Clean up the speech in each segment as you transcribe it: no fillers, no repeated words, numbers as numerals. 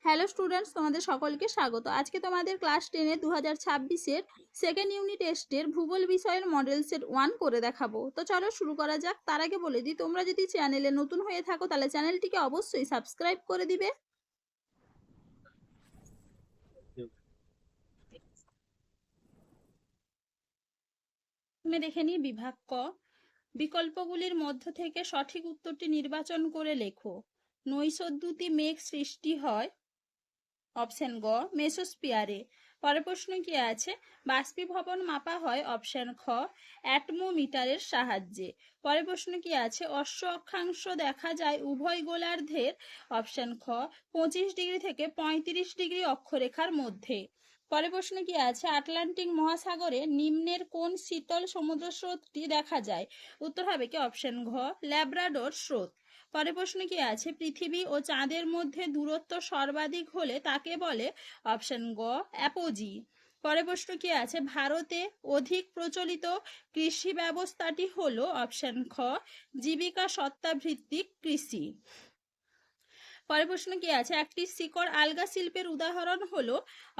Hello students, তোমাদের সকলকে স্বাগত। আজকে তোমাদের ক্লাস 10 2026-এর সেকেন্ড ইউনিট টেস্টের ভূগোল বিষয়ের মডেল সেট 1 করে দেখাবো। তো চলো শুরু করা যাক। তার আগে বলে দিই, তোমরা যদি চ্যানেলে নতুন হয়ে থাকো তাহলে চ্যানেলটিকে অবশ্যই সাবস্ক্রাইব করে দিবে। তুমি দেখে নিই বিভাগ ক। বিকল্পগুলির মধ্য থেকে সঠিক উত্তরটি নির্বাচন করে লেখো। নৈসদ্যুতি মেঘ সৃষ্টি হয় অপশন গ মেসোস্পিয়ারে। পরের প্রশ্ন কি আছে? বাষ্পীভবন মাপা হয় অপশন খ অ্যাটমোমিটারের সাহায্যে। পরের প্রশ্ন কি আছে? অশ্ব অক্ষাংশ দেখা যায় উভয় গোলার্ধের অপশন খ 25 ডিগ্রি থেকে 35 ডিগ্রি অক্ষরেখার মধ্যে। পরের প্রশ্ন কি আছে? আটলান্টিক মহাসাগরে নিম্নের কোন শীতল সমুদ্র স্রোতটি দেখা যায়? উত্তর হবে কি অপশন ঘ ল্যাব্রাডোর স্রোত। পরের প্রশ্ন কি আছে? পৃথিবী ও চাঁদের মধ্যে দূরত্ব সর্বাধিক হলে তাকে বলে অপশন গ অ্যাপোজি। পরের প্রশ্ন কি আছে? ভারতে অধিক প্রচলিত কৃষি ব্যবস্থাটি হলো অপশন খ জীবিকা সত্তা ভিত্তিক কৃষি। পরের প্রশ্ন কি আছে? একটি শিকড় আলগা শিল্পের উদাহরণ হলো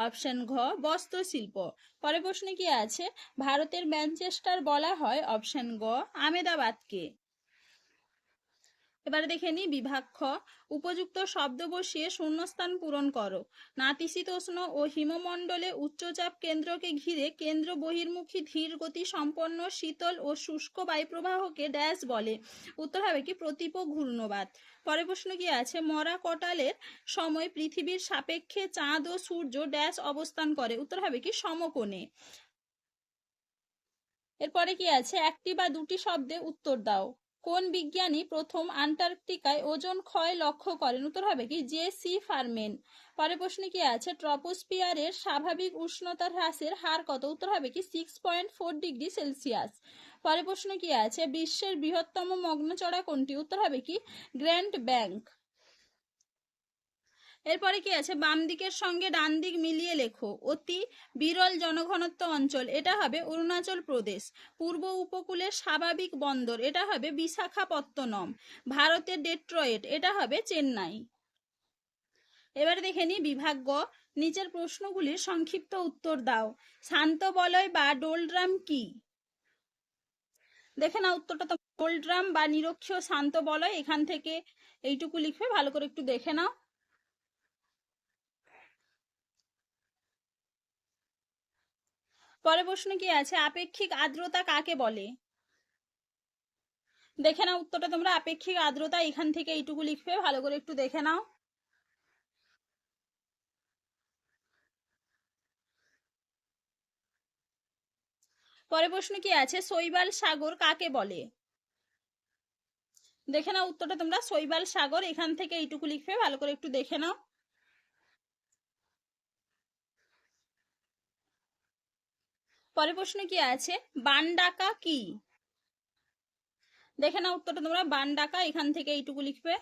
অপশন ঘ বস্ত্র শিল্প। পরের প্রশ্ন কি আছে? ভারতের ম্যানচেস্টার বলা হয় অপশন গ আমেদাবাদকে। এবারে দেখে নিই বিভাগ খ। উপযুক্ত শব্দ বসিয়ে শূন্যস্থান পূরণ করো। নাতিশীতোষ্ণ ও হিমমণ্ডলে উচ্চচাপ কেন্দ্রকে ঘিরে কেন্দ্র বহির্মুখী ধীর গতি সম্পন্ন শীতল ও শুষ্ক বায়ুপ্রবাহকে ড্যাশ বলে? উত্তর হবে কি প্রতীপ ঘূর্ণবাত। পরের প্রশ্ন কি আছে? মরা কটালের সময় পৃথিবীর সাপেক্ষে চাঁদ ও সূর্য ড্যাশ অবস্থান করে? উত্তর হবে কি সমকোণে। এরপরে কি আছে? একটি বা দুটি শব্দে উত্তর দাও। কোন বিজ্ঞানী প্রথম আন্টার্কটিকায় ওজোন ক্ষয় লক্ষ্য করেন? উত্তর হবে কি জে.সি. ফারম্যান। পরের প্রশ্নে কি আছে? ট্রপোস্ফিয়ারের স্বাভাবিক উষ্ণতা হ্রাসের হার কত? উত্তর হবে কি 6.4 ডিগ্রি সেলসিয়াস। পরের প্রশ্ন কি আছে? বিশ্বের বৃহত্তম মগ্নচড়া কোনটি? উত্তর হবে কি গ্র্যান্ড ব্যাংক। এরপরে কি আছে? বাম দিকের সঙ্গে ডান দিক মিলিয়ে লেখো। অতি বিরল জনঘনত্ব অঞ্চল, এটা হবে অরুণাচল প্রদেশ। পূর্ব উপকূলের স্বাভাবিক বন্দর, এটা হবে বিশাখাপত্তনম। ভারতের ডেট্রয়েট, এটা হবে চেন্নাই। এবারে দেখে নি বিভাগ গ। নিচের প্রশ্নগুলির সংক্ষিপ্ত উত্তর দাও। শান্ত বলয় বা ডোলড্রাম কি? দেখে না উত্তরটা। তো ডোলড্রাম বা নিরক্ষীয় শান্ত বলয়, এখান থেকে এইটুকু লিখবে, ভালো করে একটু দেখে নাও। পরের প্রশ্ন কি আছে? আপেক্ষিক আর্দ্রতা কাকে বলে? দেখে নাও উত্তরটা তোমরা। আপেক্ষিক আর্দ্রতা, এখান থেকে এইটুকু লিখবে, ভালো করে একটু দেখে নাও। পরের প্রশ্ন কি আছে? শৈবাল সাগর কাকে বলে? দেখে নাও উত্তরটা তোমরা। শৈবাল সাগর, এখান থেকে এইটুকু লিখবে, ভালো করে একটু দেখে নাও। পরের প্রশ্ন কি আছে? বানডাকা কি? দেখে নাও উত্তরটা তোমরা। বানডাকা, এখান থেকে এইটুকু লিখবে।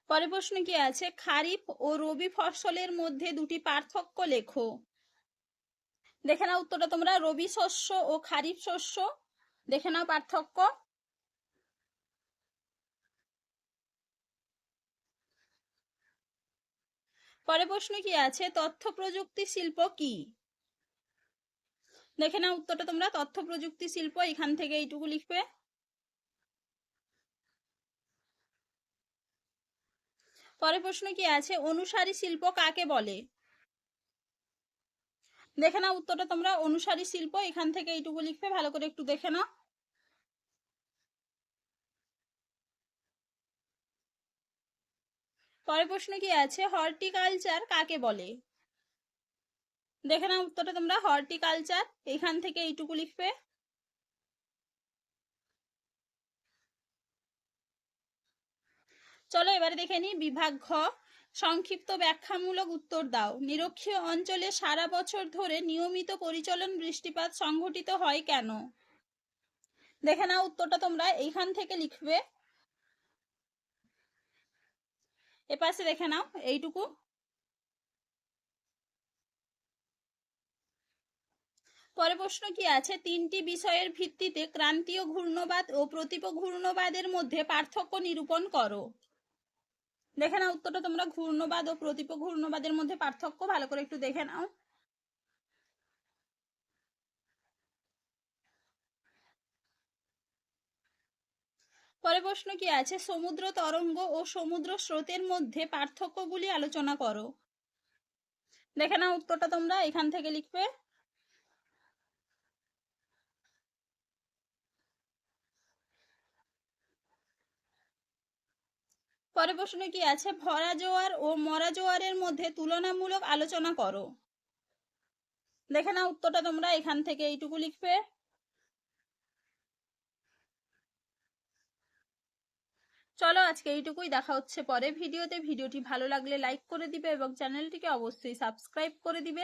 পরের প্রশ্ন কি আছে? খারিফ ও রবি ফসলের মধ্যে দুটি পার্থক্য লেখো। দেখে নাও উত্তরটা তোমরা। রবি শস্য ও খারিফ শস্য, দেখে নাও পার্থক্য। পরের প্রশ্ন কি আছে? তথ্য প্রযুক্তি শিল্প কি? দেখে নাও উত্তরটা তোমরা। তথ্য প্রযুক্তি শিল্প, এখান থেকে এইটুকু লিখবে। পরের প্রশ্ন কি আছে? অনুসারী শিল্প কাকে বলে? দেখে নাও উত্তরটা তোমরা। অনুসারী শিল্প, এখান থেকে এইটুকু লিখবে, ভালো করে একটু দেখে নাও। পরের প্রশ্ন কি আছে? হর্টিকালচার কাকে বলে? দেখে নাও উত্তরটা তোমরা। হর্টিকালচার, এখান থেকে এইটুকু লিখবে। চলো এবারে দেখে নি বিভাগ ঘ। সংক্ষিপ্ত ব্যাখ্যামূলক উত্তর দাও। নিরক্ষীয় অঞ্চলে সারা বছর ধরে নিয়মিত পরিচলন বৃষ্টিপাত সংঘটিত হয় কেন? দেখে নাও উত্তরটা তোমরা। এইখান থেকে লিখবে। এপাশে দেখে নাও এইটুকু। পরে প্রশ্ন কি আছে, তিনটি বিষয়ের ভিত্তিতে ক্রান্তীয় ঘূর্ণবাদ ও প্রতীপ ঘূর্ণবাদের মধ্যে পার্থক্য নিরূপণ করো। দেখে নাও উত্তরটা তোমরা, ঘূর্ণবাদ ও প্রতীপ ঘূর্ণবাদের মধ্যে পার্থক্য ভালো করে একটু দেখে নাও। পরে প্রশ্ন কি আছে, সমুদ্র তরঙ্গ ও সমুদ্র স্রোতের মধ্যে পার্থক্যগুলি আলোচনা করো। দেখে নাও উত্তরটা তোমরা, এখান থেকে লিখবে। পরে প্রশ্ন কি আছে, ভরা জোয়ার ও মরা জোয়ারের মধ্যে তুলনামূলক আলোচনা করো। দেখে নাও উত্তরটা তোমরা, এখান থেকে এইটুকু লিখবে। চলো আজকে এইটুকুই, দেখা হচ্ছে পরে ভিডিওতে। ভিডিওটি ভালো লাগলে লাইক করে দিবে এবং চ্যানেলটিকে অবশ্যই সাবস্ক্রাইব করে দিবে।